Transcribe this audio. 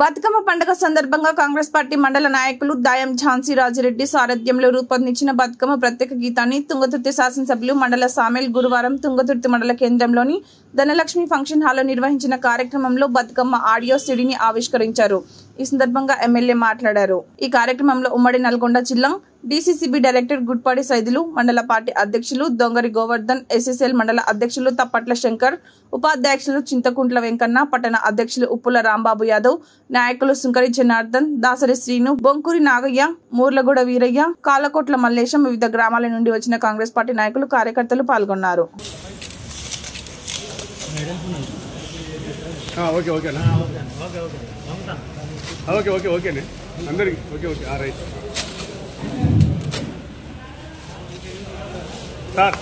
బతుకమ్మ పండుగ సందర్భంగా కాంగ్రెస్ పార్టీ మండల నాయకులు దాయం ఝాన్సీ రాజిరెడ్డి సారథ్యంలో రూపొందించిన బతుకమ్మ ప్రత్యేక గీతాన్ని తుంగతుర్తి శాసనసభ్యులు మండల సామెల్ గురువారం తుంగతుర్తి మండల కేంద్రంలోని ధనలక్ష్మి ఫంక్షన్ హాల్లో నిర్వహించిన కార్యక్రమంలో బతుకమ్మ ఆడియో సిడీని ఆవిష్కరించారు. ఈ సందర్భంగా ఎమ్మెల్యే మాట్లాడారు. ఈ కార్యక్రమంలో ఉమ్మడి నల్గొండ జిల్లా డీసీసీబీ డైరెక్టర్ గుడ్పాడి సైదులు, మండల పార్టీ అధ్యక్షులు దొంగరి గోవర్ధన్, ఎస్ఎస్ఎల్ మండల అధ్యక్షులు తప్పట్ల శంకర్, ఉపాధ్యక్షులు చింతకుంట్ల వెంకన్న, పట్టణ అధ్యక్షులు ఉప్పుల రాంబాబు యాదవ్, నాయకులు సుంకరి జనార్దన్, దాసరి శ్రీను, బొంకూరి నాగయ్య, మూర్లగూడ వీరయ్య, కాలకోట్ల మల్లేశం, వివిధ గ్రామాల నుండి వచ్చిన కాంగ్రెస్ పార్టీ నాయకులు, కార్యకర్తలు పాల్గొన్నారు. సార్